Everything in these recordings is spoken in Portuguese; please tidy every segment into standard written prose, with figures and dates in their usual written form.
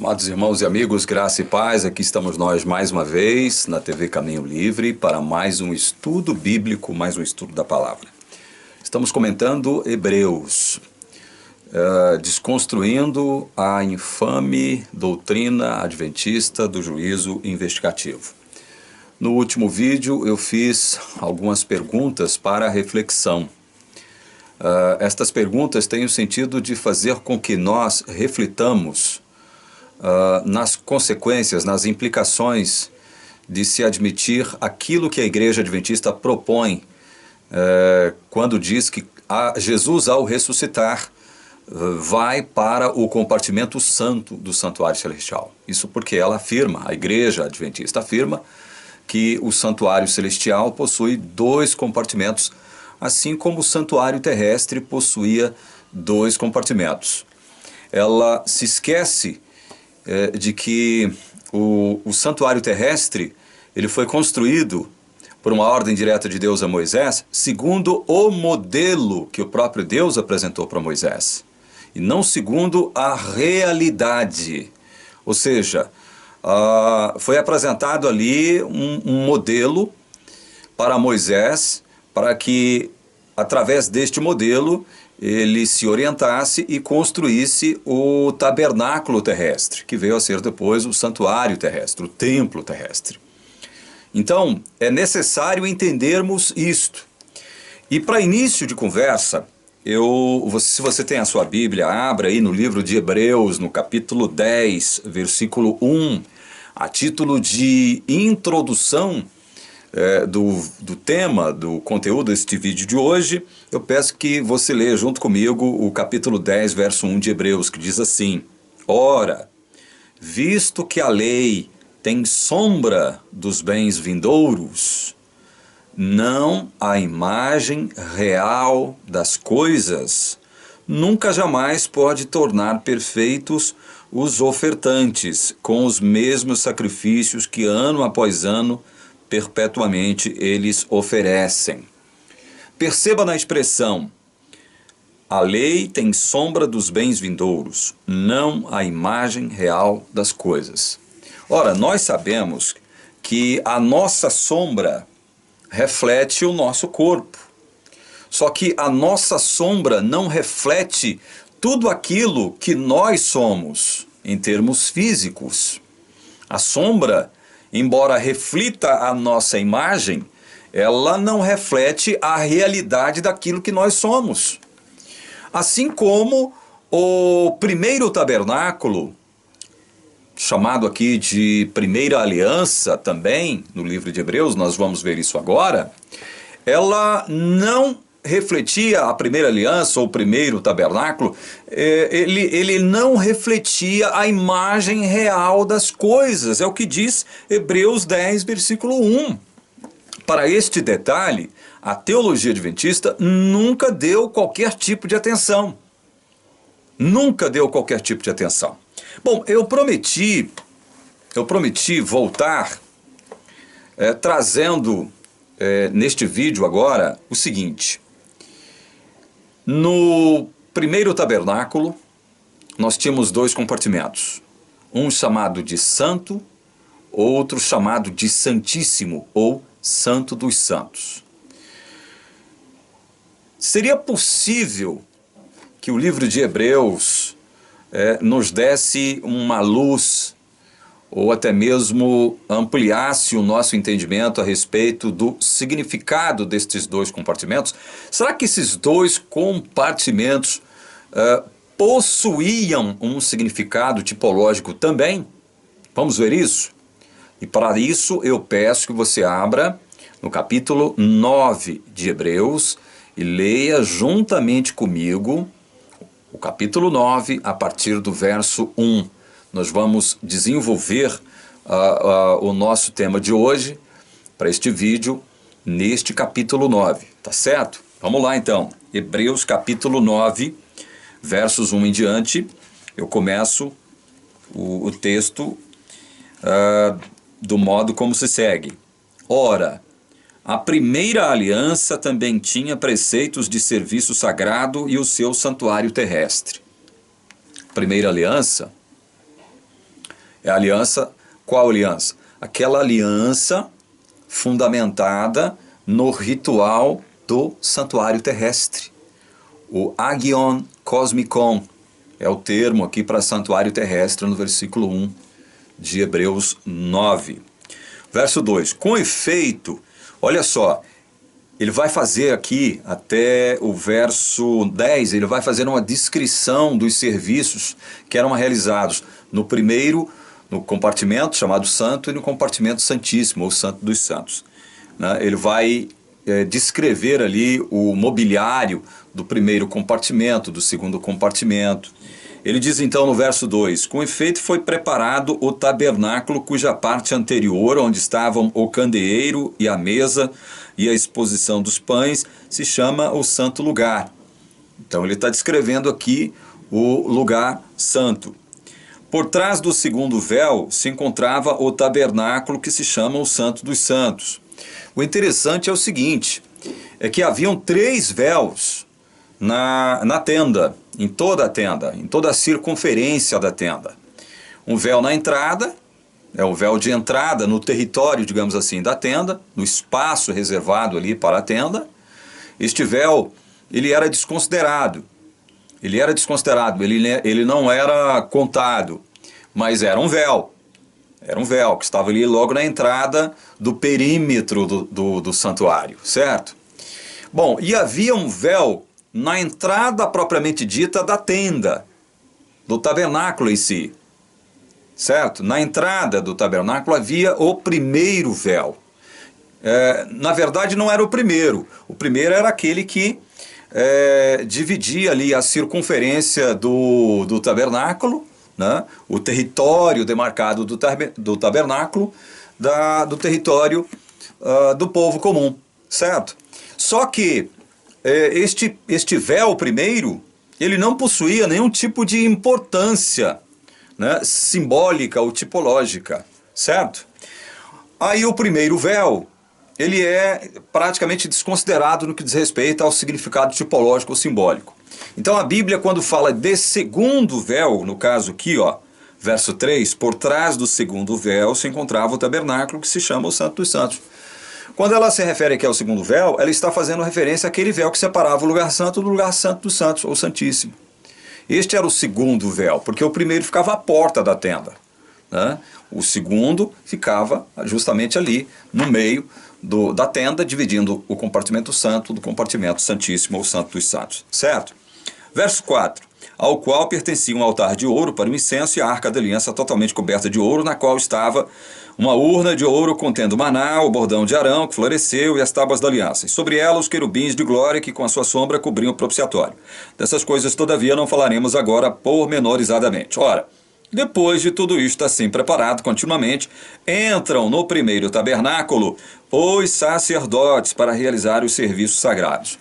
Amados irmãos e amigos, graça e paz, aqui estamos nós mais uma vez na TV Caminho Livre para mais um estudo bíblico, mais um estudo da palavra. Estamos comentando Hebreus, desconstruindo a infame doutrina adventista do juízo investigativo. No último vídeo eu fiz algumas perguntas para reflexão. Estas perguntas têm o sentido de fazer com que nós reflitamos nas consequências, nas implicações de se admitir aquilo que a Igreja Adventista propõe quando diz que Jesus, ao ressuscitar, vai para o compartimento santo do santuário celestial. Isso porque ela afirma, a Igreja Adventista afirma, que o santuário celestial possui dois compartimentos, assim como o santuário terrestre possuía dois compartimentos. Ela se esquece de que o santuário terrestre ele foi construído por uma ordem direta de Deus a Moisés, segundo o modelo que o próprio Deus apresentou para Moisés, e não segundo a realidade. Ou seja, foi apresentado ali um modelo para Moisés, para que, através deste modelo, ele se orientasse e construísse o tabernáculo terrestre, que veio a ser depois o santuário terrestre, o templo terrestre. Então, é necessário entendermos isto. E para início de conversa, se você tem a sua Bíblia, abra aí no livro de Hebreus, no capítulo 10, versículo 1, a título de introdução do tema, do conteúdo deste vídeo de hoje, eu peço que você leia junto comigo o capítulo 10, verso 1 de Hebreus, que diz assim: Ora, visto que a lei tem sombra dos bens vindouros, não a imagem real das coisas, nunca jamais pode tornar perfeitos os ofertantes com os mesmos sacrifícios que ano após ano perpetuamente eles oferecem. Perceba na expressão: a lei tem sombra dos bens vindouros, não a imagem real das coisas. Ora, nós sabemos que a nossa sombra reflete o nosso corpo. Só que a nossa sombra não reflete tudo aquilo que nós somos em termos físicos. A sombra, embora reflita a nossa imagem, ela não reflete a realidade daquilo que nós somos. Assim como o primeiro tabernáculo, chamado aqui de primeira aliança também, no livro de Hebreus, nós vamos ver isso agora, ela não refletia a primeira aliança ou o primeiro tabernáculo, ele não refletia a imagem real das coisas, é o que diz Hebreus 10, versículo 1. Para este detalhe, a teologia adventista nunca deu qualquer tipo de atenção. Nunca deu qualquer tipo de atenção. Bom, eu prometi voltar trazendo neste vídeo agora o seguinte. No primeiro tabernáculo, nós tínhamos dois compartimentos. Um chamado de santo, outro chamado de santíssimo, ou santo dos santos. Seria possível que o livro de Hebreus nos desse uma luz, ou até mesmo ampliasse o nosso entendimento a respeito do significado destes dois compartimentos? Será que esses dois compartimentos possuíam um significado tipológico também? Vamos ver isso? E para isso eu peço que você abra no capítulo 9 de Hebreus e leia juntamente comigo o capítulo 9 a partir do verso 1. Nós vamos desenvolver o nosso tema de hoje, para este vídeo, neste capítulo 9, tá certo? Vamos lá então, Hebreus capítulo 9, versos 1 em diante, eu começo o texto do modo como se segue. Ora, a primeira aliança também tinha preceitos de serviço sagrado e o seu santuário terrestre. Primeira aliança É a aliança, qual aliança? Aquela aliança fundamentada no ritual do santuário terrestre. O Agion Cosmicon é o termo aqui para santuário terrestre no versículo 1 de Hebreus 9. Verso 2. Com efeito, olha só, ele vai fazer aqui até o verso 10, ele vai fazer uma descrição dos serviços que eram realizados no primeiro, no compartimento chamado Santo e no compartimento Santíssimo, ou Santo dos Santos. Ele vai descrever ali o mobiliário do primeiro compartimento, do segundo compartimento. Ele diz então no verso 2, com efeito foi preparado o tabernáculo cuja parte anterior, onde estavam o candeeiro e a mesa e a exposição dos pães, se chama o santo lugar. Então ele está descrevendo aqui o lugar santo. Por trás do segundo véu se encontrava o tabernáculo que se chama o Santo dos Santos. O interessante é o seguinte, é que haviam 3 véus na tenda, em toda a circunferência da tenda. Um véu na entrada, é o véu de entrada no território, digamos assim, da tenda, no espaço reservado ali para a tenda. Este véu, ele era desconsiderado. Ele não era contado, mas era um véu. Era um véu que estava ali logo na entrada do perímetro do santuário, certo? Bom, e havia um véu na entrada propriamente dita da tenda, do tabernáculo em si, certo? Na entrada do tabernáculo havia o primeiro véu. Na verdade não era o primeiro era aquele que dividia ali a circunferência do tabernáculo, né? O território demarcado do tabernáculo do território do povo comum, certo? Só que este véu primeiro, ele não possuía nenhum tipo de importância, né, simbólica ou tipológica, certo? Aí o primeiro véu, ele é praticamente desconsiderado no que diz respeito ao significado tipológico ou simbólico. Então a Bíblia, quando fala de segundo véu, no caso aqui, ó, verso 3, por trás do segundo véu se encontrava o tabernáculo que se chama o Santo dos Santos. Quando ela se refere aqui ao segundo véu, ela está fazendo referência àquele véu que separava o lugar santo do lugar santo dos santos, ou santíssimo. Este era o segundo véu, porque o primeiro ficava à porta da tenda, né? O segundo ficava justamente ali, no meio da tenda, dividindo o compartimento santo do compartimento santíssimo, ou santo dos santos, certo? Verso 4. Ao qual pertencia um altar de ouro para o incenso e a arca da aliança totalmente coberta de ouro, na qual estava uma urna de ouro contendo maná, o bordão de Arão que floresceu e as tábuas da aliança. E sobre ela os querubins de glória que com a sua sombra cobriam o propiciatório. Dessas coisas, todavia, não falaremos agora pormenorizadamente. Ora, depois de tudo isto assim preparado continuamente, entram no primeiro tabernáculo os sacerdotes para realizar os serviços sagrados.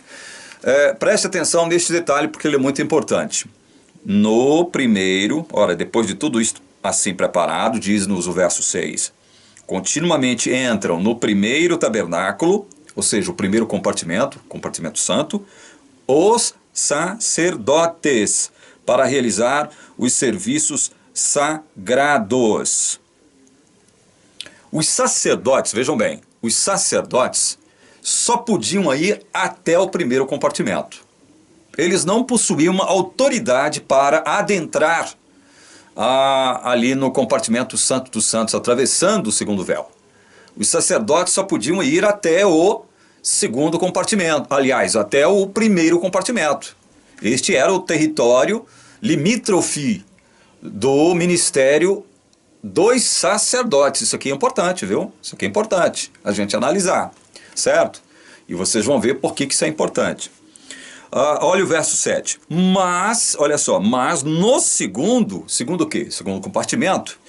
Preste atenção neste detalhe porque ele é muito importante. No primeiro, depois de tudo isto assim preparado, diz-nos o verso 6, continuamente entram no primeiro tabernáculo, ou seja, o primeiro compartimento santo, os sacerdotes, para realizar os serviços sagrados. Os sacerdotes, vejam bem, os sacerdotes só podiam ir até o primeiro compartimento. Eles não possuíam uma autoridade para adentrar ali no compartimento santo dos santos, atravessando o segundo véu. Os sacerdotes só podiam ir até o segundo compartimento, aliás, até o primeiro compartimento. Este era o território limítrofe do ministério dos sacerdotes. Isso aqui é importante, viu? Isso aqui é importante a gente analisar, certo? E vocês vão ver por que isso é importante. Olha o verso 7. Mas, olha só, mas no segundo o quê? Segundo compartimento,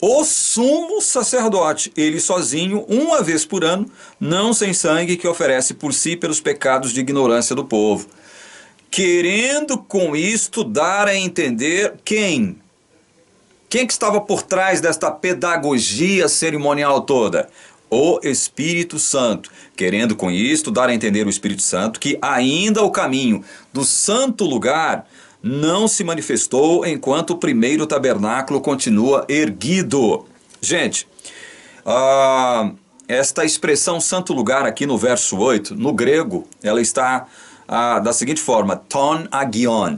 o sumo sacerdote, ele sozinho, uma vez por ano, não sem sangue, que oferece por si pelos pecados de ignorância do povo. Querendo com isto dar a entender quem? Quem que estava por trás desta pedagogia cerimonial toda? O Espírito Santo, querendo com isto dar a entender o Espírito Santo que ainda o caminho do santo lugar não se manifestou enquanto o primeiro tabernáculo continua erguido. Gente, esta expressão santo lugar aqui no verso 8, no grego, ela está da seguinte forma, ton agion.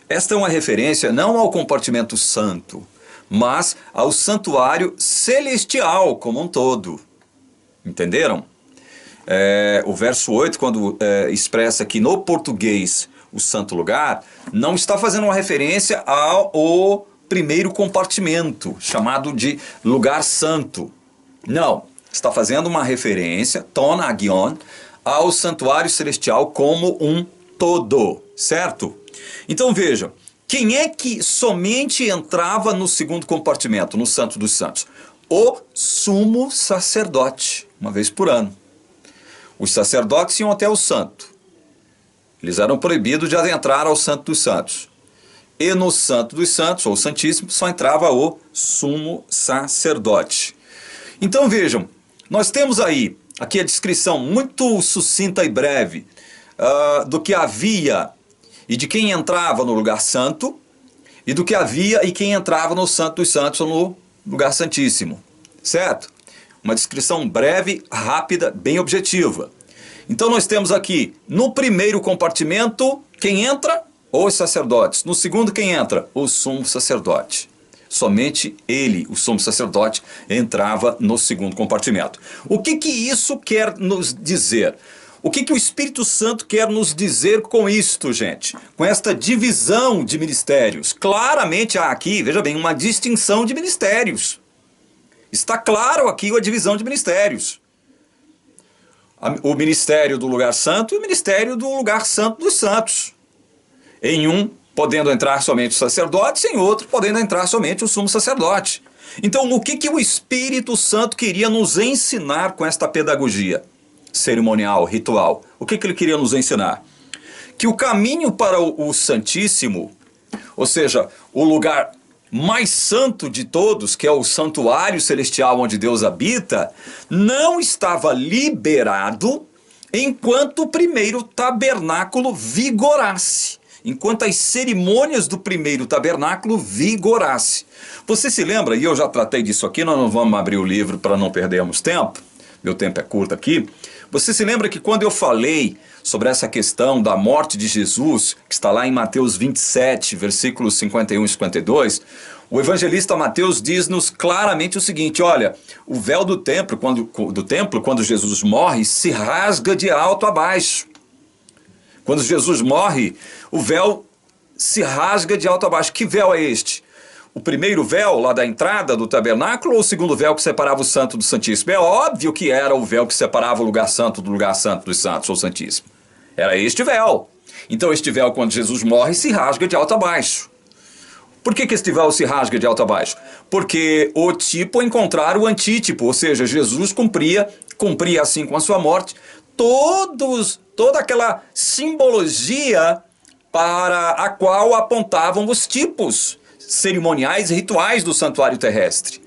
Esta é uma referência não ao compartimento santo, mas ao santuário celestial como um todo. Entenderam? O verso 8, quando expressa aqui no português o santo lugar, não está fazendo uma referência ao primeiro compartimento, chamado de lugar santo. Não, está fazendo uma referência, ton agion, ao santuário celestial como um todo, certo? Então vejam, quem é que somente entrava no segundo compartimento, no Santo dos Santos? O sumo sacerdote, uma vez por ano. Os sacerdotes iam até o santo. Eles eram proibidos de adentrar ao Santo dos Santos. E no Santo dos Santos, ou Santíssimo, só entrava o sumo sacerdote. Então vejam, nós temos aqui a descrição muito sucinta e breve do que havia e de quem entrava no lugar santo, e do que havia e quem entrava no Santo dos Santos ou no lugar santíssimo, certo? Uma descrição breve, rápida, bem objetiva. Então nós temos aqui, no primeiro compartimento, quem entra? Os sacerdotes. No segundo, quem entra? O sumo sacerdote. Somente ele, o sumo sacerdote, entrava no segundo compartimento. O que isso quer nos dizer? O que o Espírito Santo quer nos dizer com isto, gente? Com esta divisão de ministérios. Claramente há aqui, veja bem, uma distinção de ministérios. Está claro aqui a divisão de ministérios. O ministério do lugar santo e o ministério do lugar santo dos santos. Em um, podendo entrar somente os sacerdotes, em outro, podendo entrar somente o sumo sacerdote. Então, o que o Espírito Santo queria nos ensinar com esta pedagogia cerimonial, ritual? O que ele queria nos ensinar? Que o caminho para o Santíssimo, ou seja, o lugar mais santo de todos, que é o santuário celestial onde Deus habita, não estava liberado enquanto o primeiro tabernáculo vigorasse. Enquanto as cerimônias do primeiro tabernáculo vigorasse. Você se lembra, e eu já tratei disso aqui, nós não vamos abrir o livro para não perdermos tempo, meu tempo é curto aqui. Você se lembra que quando eu falei sobre essa questão da morte de Jesus, que está lá em Mateus 27, versículos 51 e 52, o evangelista Mateus diz-nos claramente o seguinte, olha, o véu do templo, quando Jesus morre, se rasga de alto a baixo. Quando Jesus morre, o véu se rasga de alto a baixo. Que véu é este? O primeiro véu lá da entrada do tabernáculo ou o segundo véu que separava o santo do santíssimo? É óbvio que era o véu que separava o lugar santo do lugar santo dos santos ou santíssimo. Era este véu. Então este véu, quando Jesus morre, se rasga de alto a baixo. Por que este véu se rasga de alto a baixo? Porque o tipo encontrar o antítipo, ou seja, Jesus cumpria assim com a sua morte, toda aquela simbologia para a qual apontavam os tipos cerimoniais e rituais do santuário terrestre.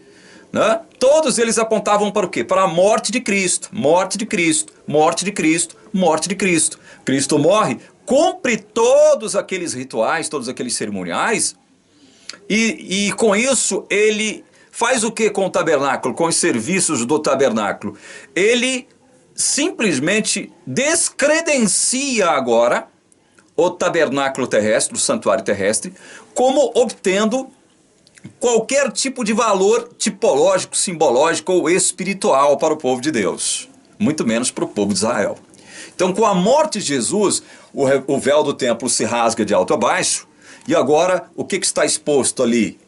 Né? Todos eles apontavam para o quê? Para a morte de Cristo, morte de Cristo, morte de Cristo, morte de Cristo. Cristo morre, cumpre todos aqueles rituais, todos aqueles cerimoniais, e com isso ele faz o que com o tabernáculo, com os serviços do tabernáculo? Ele simplesmente descredencia agora o tabernáculo terrestre, o santuário terrestre, como obtendo qualquer tipo de valor tipológico, simbológico ou espiritual para o povo de Deus, muito menos para o povo de Israel. Então, com a morte de Jesus, o véu do templo se rasga de alto a baixo, e agora o que está exposto ali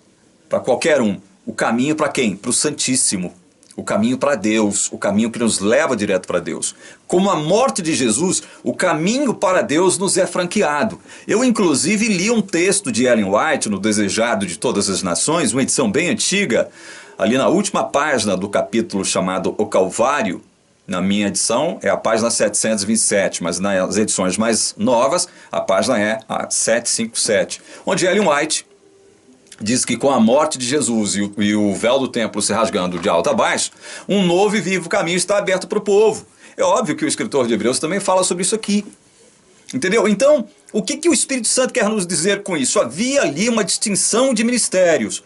para qualquer um? O caminho para quem? Para o Santíssimo. O caminho para Deus, o caminho que nos leva direto para Deus. Com a morte de Jesus, o caminho para Deus nos é franqueado. Eu, inclusive, li um texto de Ellen White, no Desejado de Todas as Nações, uma edição bem antiga, ali na última página do capítulo chamado O Calvário. Na minha edição é a página 727, mas nas edições mais novas, a página é a 757, onde Ellen White diz que com a morte de Jesus e o véu do templo se rasgando de alto a baixo, um novo e vivo caminho está aberto para o povo. É óbvio que o escritor de Hebreus também fala sobre isso aqui. Entendeu? Então, o que o Espírito Santo quer nos dizer com isso? Havia ali uma distinção de ministérios.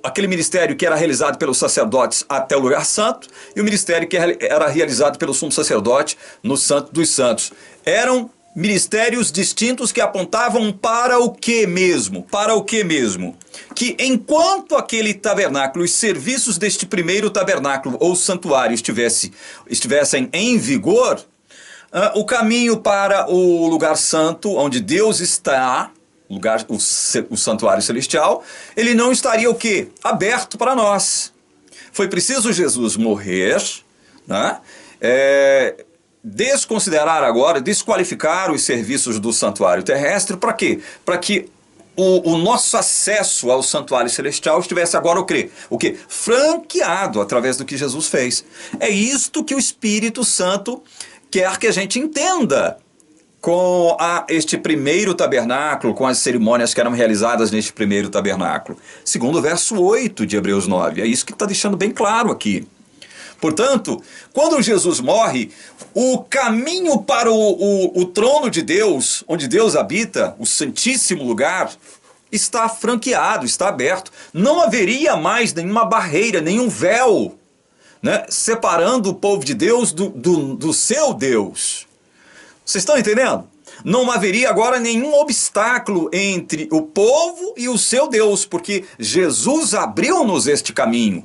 Aquele ministério que era realizado pelos sacerdotes até o lugar santo e o ministério que era realizado pelo sumo sacerdote no Santo dos Santos. Eram ministérios distintos que apontavam para o que mesmo? Para o que mesmo? Que enquanto aquele tabernáculo, os serviços deste primeiro tabernáculo ou santuário estivessem em vigor, o caminho para o lugar santo, onde Deus está, o santuário celestial, ele não estaria o quê? Aberto para nós. Foi preciso Jesus morrer, né? Desconsiderar agora, desqualificar os serviços do santuário terrestre, para quê? Para que o nosso acesso ao santuário celestial estivesse agora o quê? Franqueado através do que Jesus fez. É isto que o Espírito Santo quer que a gente entenda com este primeiro tabernáculo, com as cerimônias que eram realizadas neste primeiro tabernáculo. Segundo o verso 8 de Hebreus 9, é isso que está deixando bem claro aqui. Portanto, quando Jesus morre, o caminho para o trono de Deus, onde Deus habita, o santíssimo lugar, está franqueado, está aberto. Não haveria mais nenhuma barreira, nenhum véu, né, separando o povo de Deus do seu Deus. Vocês estão entendendo? Não haveria agora nenhum obstáculo entre o povo e o seu Deus, porque Jesus abriu-nos este caminho.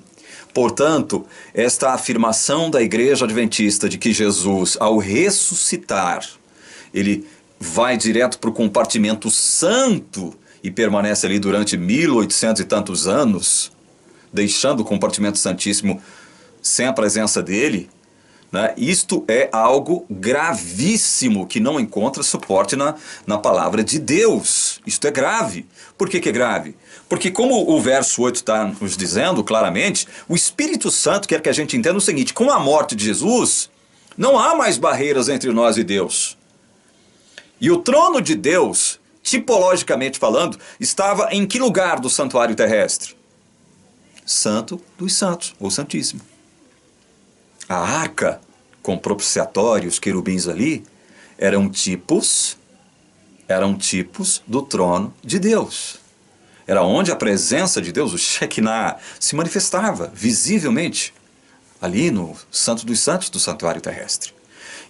Portanto, esta afirmação da Igreja Adventista de que Jesus, ao ressuscitar, ele vai direto para o compartimento santo e permanece ali durante 1800 e tantos anos, deixando o compartimento santíssimo sem a presença dele, né? Isto é algo gravíssimo que não encontra suporte na palavra de Deus. Isto é grave. Por que é grave? Porque, como o verso 8 está nos dizendo claramente, o Espírito Santo quer que a gente entenda o seguinte: com a morte de Jesus, não há mais barreiras entre nós e Deus. E o trono de Deus, tipologicamente falando, estava em que lugar do santuário terrestre? Santo dos Santos, ou Santíssimo. A arca, com propiciatórios, querubins ali, eram tipos do trono de Deus. Era onde a presença de Deus, o Shekinah, se manifestava visivelmente ali no Santo dos Santos do santuário terrestre.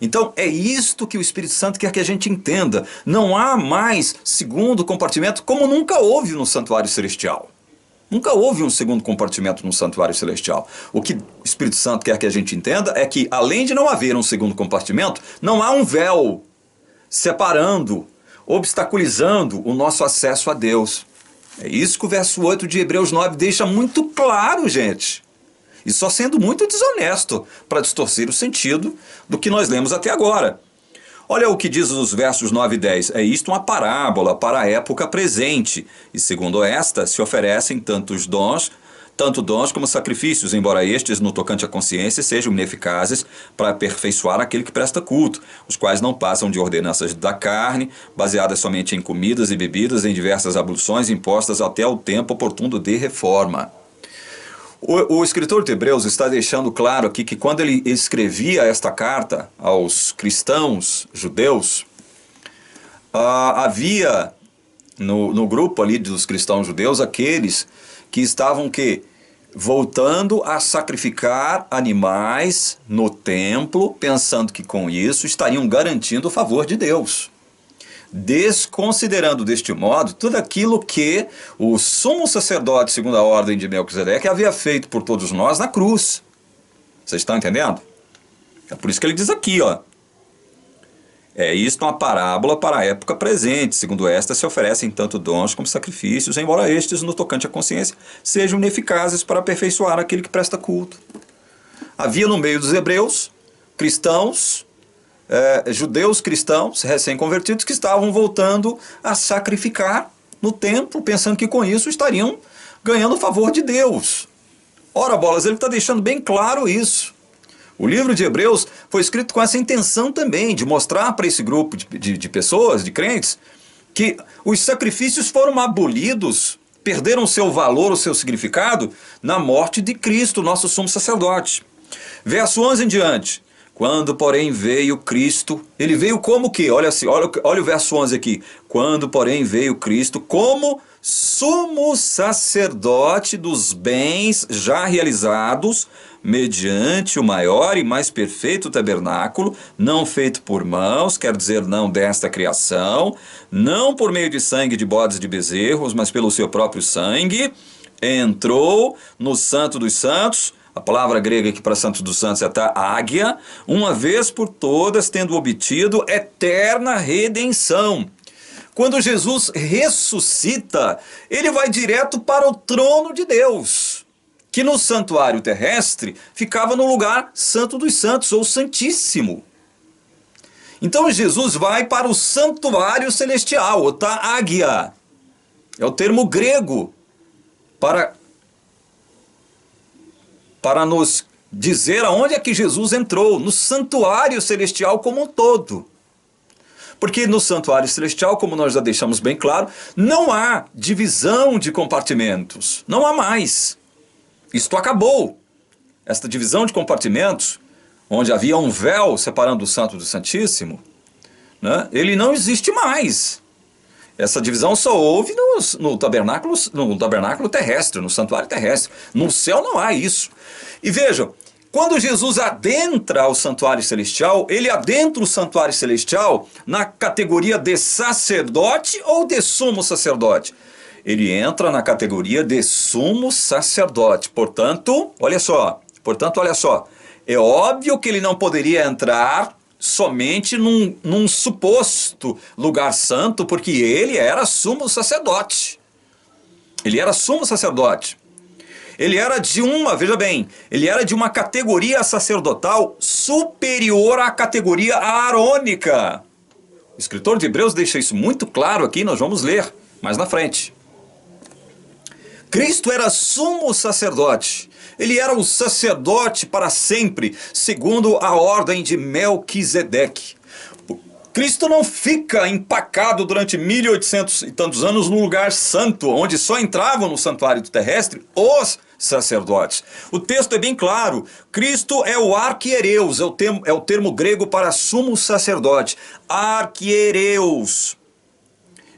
Então é isto que o Espírito Santo quer que a gente entenda. Não há mais segundo compartimento, como nunca houve no santuário celestial. Nunca houve um segundo compartimento no santuário celestial. O que o Espírito Santo quer que a gente entenda é que, além de não haver um segundo compartimento, não há um véu separando, obstaculizando o nosso acesso a Deus. É isso que o verso 8 de Hebreus 9 deixa muito claro, gente. E só sendo muito desonesto para distorcer o sentido do que nós lemos até agora. Olha o que diz os versos 9 e 10. É isto uma parábola para a época presente. E segundo esta, se oferecem tanto dons como sacrifícios, embora estes, no tocante à consciência, sejam ineficazes para aperfeiçoar aquele que presta culto, os quais não passam de ordenanças da carne, baseadas somente em comidas e bebidas, em diversas abluções impostas até o tempo oportuno de reforma. O escritor de Hebreus está deixando claro aqui que quando ele escrevia esta carta aos cristãos judeus, havia no grupo ali dos cristãos judeus aqueles que estavam voltando a sacrificar animais no templo, pensando que com isso estariam garantindo o favor de Deus, desconsiderando deste modo tudo aquilo que o sumo sacerdote, segundo a ordem de Melquisedeque, havia feito por todos nós na cruz. Vocês estão entendendo? É por isso que ele diz aqui, ó. É isto uma parábola para a época presente. Segundo esta, se oferecem tanto dons como sacrifícios, embora estes, no tocante à consciência, sejam ineficazes para aperfeiçoar aquele que presta culto. Havia no meio dos hebreus, cristãos, judeus cristãos, recém-convertidos, que estavam voltando a sacrificar no templo, pensando que com isso estariam ganhando o favor de Deus. Ora, bolas, ele está deixando bem claro isso. O livro de Hebreus foi escrito com essa intenção também, de mostrar para esse grupo de pessoas, de crentes, que os sacrifícios foram abolidos, perderam o seu valor, o seu significado, na morte de Cristo, nosso sumo sacerdote. Verso 11 em diante. Quando, porém, veio Cristo, ele veio como que? Olha assim, olha o verso 11 aqui. Quando, porém, veio Cristo como sumo sacerdote dos bens já realizados, mediante o maior e mais perfeito tabernáculo, não feito por mãos, quer dizer, não desta criação, não por meio de sangue de bodes e de bezerros, mas pelo seu próprio sangue, entrou no Santo dos Santos. A palavra grega aqui para Santo dos Santos é águia, uma vez por todas, tendo obtido eterna redenção. Quando Jesus ressuscita, ele vai direto para o trono de Deus, que no santuário terrestre ficava no lugar Santo dos Santos, ou Santíssimo. Então Jesus vai para o santuário celestial, o águia. É o termo grego para nos dizer aonde é que Jesus entrou, no santuário celestial como um todo. Porque no santuário celestial, como nós já deixamos bem claro, não há divisão de compartimentos, não há mais. Isto acabou. Esta divisão de compartimentos, onde havia um véu separando o santo do santíssimo, né, ele não existe mais. Essa divisão só houve no tabernáculo terrestre, no santuário terrestre. No céu não há isso. E vejam, quando Jesus adentra ao santuário celestial, ele adentra o santuário celestial na categoria de sacerdote ou de sumo sacerdote? Ele entra na categoria de sumo sacerdote. Portanto, olha só, é óbvio que ele não poderia entrar somente num suposto lugar santo, porque ele era sumo sacerdote. Ele era sumo sacerdote. Ele era ele era de uma categoria sacerdotal superior à categoria aarônica. O escritor de Hebreus deixa isso muito claro aqui, nós vamos ler mais na frente. Cristo era sumo sacerdote. Ele era o sacerdote para sempre, segundo a ordem de Melquisedeque. Cristo não fica empacado durante 1800 e tantos anos no lugar santo, onde só entravam no santuário terrestre os sacerdotes. O texto é bem claro. Cristo é o arquiereus, é o termo grego para sumo sacerdote. Arquiereus.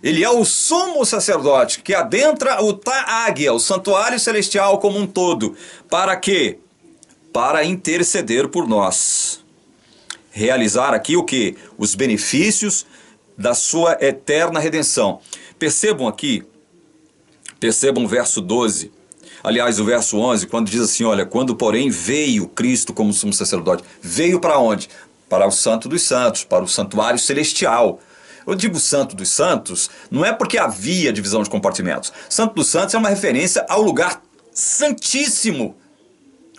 Ele é o sumo sacerdote que adentra o águia, o santuário celestial como um todo. Para quê? Para interceder por nós. Realizar aqui o quê? Os benefícios da sua eterna redenção. Percebam o verso 12. Aliás, o verso 11, quando diz assim, olha, quando porém veio Cristo como sumo sacerdote. Veio para onde? Para o Santo dos Santos, para o santuário celestial. Eu digo Santo dos Santos, não é porque havia divisão de compartimentos. Santo dos Santos é uma referência ao lugar santíssimo,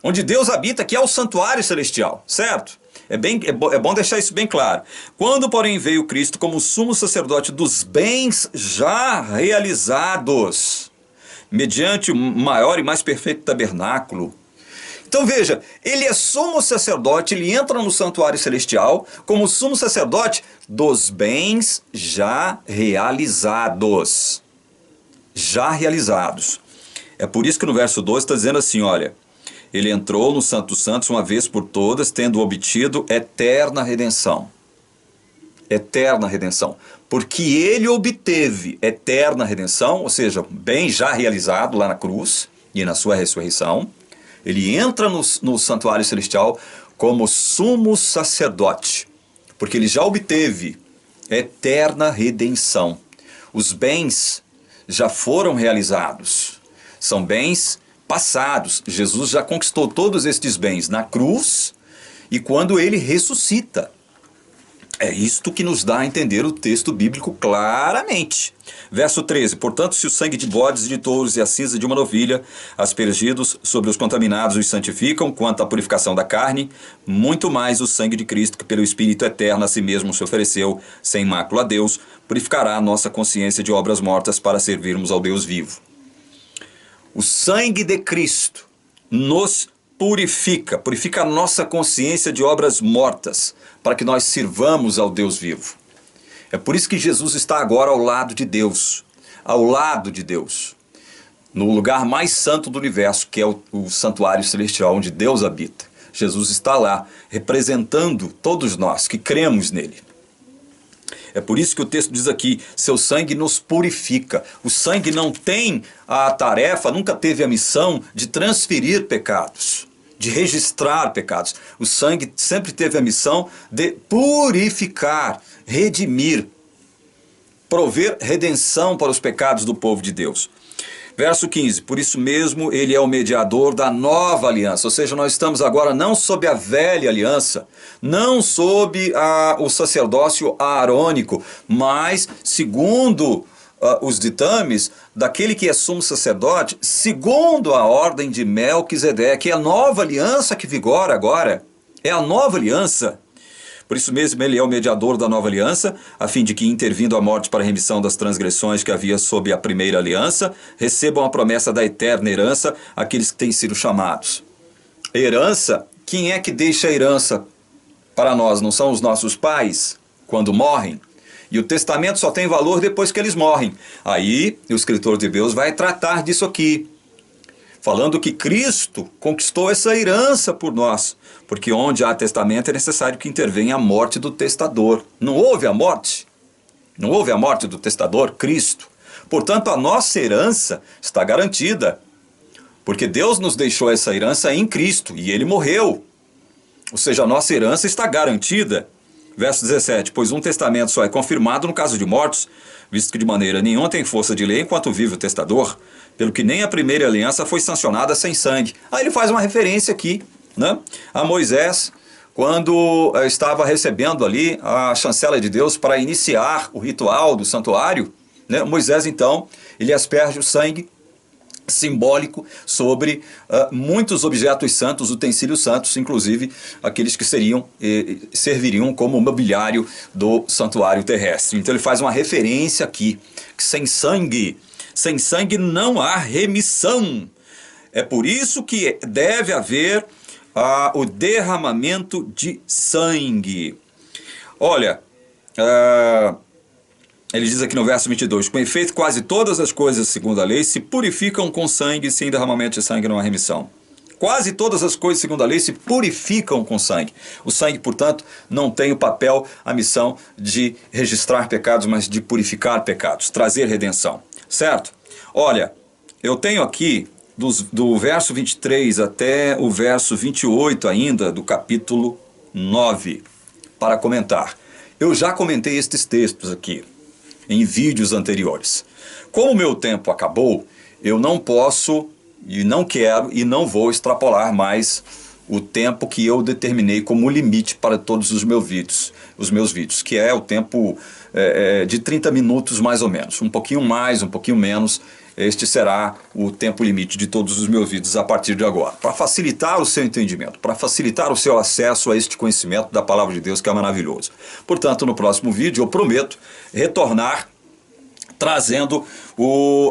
onde Deus habita, que é o santuário celestial, certo? É bom deixar isso bem claro. Quando, porém, veio Cristo como sumo sacerdote dos bens já realizados, mediante o maior e mais perfeito tabernáculo. Então veja, ele é sumo sacerdote, ele entra no santuário celestial como sumo sacerdote dos bens já realizados. Já realizados. É por isso que no verso 12 está dizendo assim, olha, ele entrou no Santo dos Santos uma vez por todas, tendo obtido eterna redenção. Eterna redenção. Porque ele obteve eterna redenção, ou seja, bem já realizado lá na cruz e na sua ressurreição. Ele entra no santuário celestial como sumo sacerdote, porque ele já obteve eterna redenção. Os bens já foram realizados, são bens passados. Jesus já conquistou todos estes bens na cruz e quando ele ressuscita. É isto que nos dá a entender o texto bíblico claramente. Verso 13. Portanto, se o sangue de bodes e de touros e a cinza de uma novilha, aspergidos sobre os contaminados, os santificam, quanto à purificação da carne, muito mais o sangue de Cristo, que pelo Espírito eterno a si mesmo se ofereceu, sem mácula a Deus, purificará a nossa consciência de obras mortas para servirmos ao Deus vivo. O sangue de Cristo nos purifica a nossa consciência de obras mortas, para que nós sirvamos ao Deus vivo. É por isso que Jesus está agora ao lado de Deus, no lugar mais santo do universo, que é o santuário celestial, onde Deus habita. Jesus está lá, representando todos nós que cremos nele. É por isso que o texto diz aqui, seu sangue nos purifica. O sangue não tem a tarefa, nunca teve a missão de transferir pecados, de registrar pecados. O sangue sempre teve a missão de purificar, redimir, prover redenção para os pecados do povo de Deus. Verso 15, por isso mesmo ele é o mediador da nova aliança, ou seja, nós estamos agora não sob a velha aliança, não sob o sacerdócio aarônico, mas segundo os ditames daquele que é sumo sacerdote, segundo a ordem de Melquisedeque, é a nova aliança que vigora agora, é a nova aliança. Por isso mesmo ele é o mediador da nova aliança, a fim de que, intervindo a morte para a remissão das transgressões que havia sob a primeira aliança, recebam a promessa da eterna herança aqueles que têm sido chamados. Herança, quem é que deixa a herança para nós? Não são os nossos pais, quando morrem? E o testamento só tem valor depois que eles morrem. Aí o escritor de Hebreus vai tratar disso aqui, falando que Cristo conquistou essa herança por nós, porque onde há testamento é necessário que intervenha a morte do testador. Não houve a morte? Não houve a morte do testador? Cristo. Portanto, a nossa herança está garantida, porque Deus nos deixou essa herança em Cristo, e Ele morreu. Ou seja, a nossa herança está garantida. Verso 17, pois um testamento só é confirmado no caso de mortos, visto que de maneira nenhuma tem força de lei enquanto vive o testador, pelo que nem a primeira aliança foi sancionada sem sangue. Aí ele faz uma referência aqui, né, a Moisés, quando estava recebendo ali a chancela de Deus para iniciar o ritual do santuário, né, Moisés então, ele asperge o sangue simbólico sobre muitos objetos santos, utensílios santos, inclusive aqueles que serviriam como mobiliário do santuário terrestre. Então ele faz uma referência aqui, que sem sangue não há remissão. É por isso que deve haver o derramamento de sangue. Olha, ele diz aqui no verso 22, com efeito quase todas as coisas segundo a lei se purificam com sangue, sem derramamento de sangue não há remissão. Quase todas as coisas segundo a lei se purificam com sangue. O sangue, portanto, não tem o papel, a missão de registrar pecados, mas de purificar pecados, trazer redenção. Certo? Olha, eu tenho aqui do verso 23 até o verso 28 ainda, do capítulo 9, para comentar. Eu já comentei estes textos aqui em vídeos anteriores. Como o meu tempo acabou, eu não posso e não quero e não vou extrapolar mais o tempo que eu determinei como limite para todos os meus vídeos, que é o tempo de 30 minutos mais ou menos, um pouquinho mais, um pouquinho menos. Este será o tempo limite de todos os meus vídeos a partir de agora, para facilitar o seu entendimento, para facilitar o seu acesso a este conhecimento da palavra de Deus, que é maravilhoso. Portanto, no próximo vídeo eu prometo retornar trazendo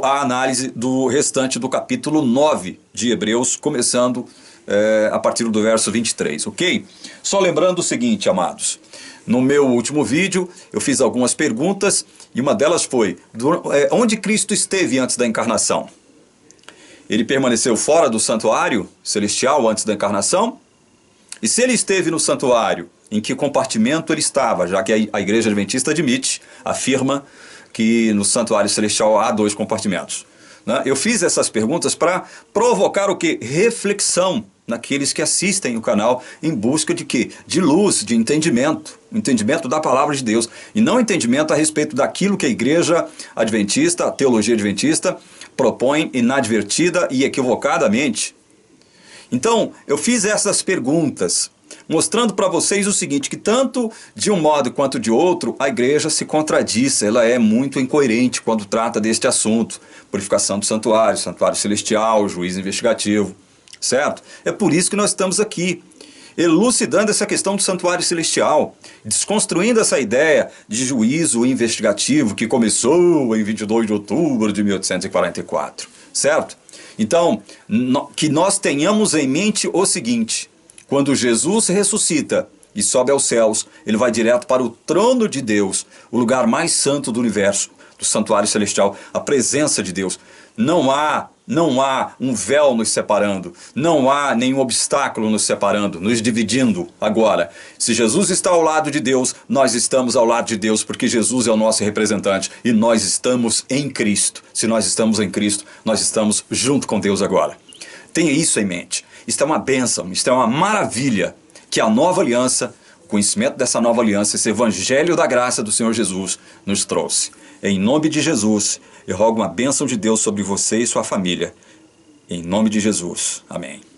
a análise do restante do capítulo 9 de Hebreus, começando a partir do verso 23, ok? Só lembrando o seguinte, amados, no meu último vídeo eu fiz algumas perguntas e uma delas foi, onde Cristo esteve antes da encarnação? Ele permaneceu fora do santuário celestial antes da encarnação? E se ele esteve no santuário, em que compartimento ele estava? Já que a Igreja Adventista afirma que no santuário celestial há 2 compartimentos. Né? Eu fiz essas perguntas para provocar o quê? Reflexão naqueles que assistem o canal em busca de quê? De luz, de entendimento da palavra de Deus, e não entendimento a respeito daquilo que a Igreja Adventista, a teologia adventista, propõe inadvertida e equivocadamente. Então, eu fiz essas perguntas, mostrando para vocês o seguinte, que tanto de um modo quanto de outro, a igreja se contradiz, ela é muito incoerente quando trata deste assunto, purificação do santuário, santuário celestial, juízo investigativo, certo? É por isso que nós estamos aqui, elucidando essa questão do santuário celestial, desconstruindo essa ideia de juízo investigativo que começou em 22 de outubro de 1844, certo? Então, que nós tenhamos em mente o seguinte, quando Jesus ressuscita e sobe aos céus, ele vai direto para o trono de Deus, o lugar mais santo do universo, do santuário celestial, a presença de Deus. Não há Não há um véu nos separando, não há nenhum obstáculo nos separando, nos dividindo agora. Se Jesus está ao lado de Deus, nós estamos ao lado de Deus, porque Jesus é o nosso representante e nós estamos em Cristo. Se nós estamos em Cristo, nós estamos junto com Deus agora. Tenha isso em mente. Isto é uma bênção, isto é uma maravilha que a nova aliança, o conhecimento dessa nova aliança, esse evangelho da graça do Senhor Jesus nos trouxe. Em nome de Jesus, eu rogo uma bênção de Deus sobre você e sua família. Em nome de Jesus. Amém.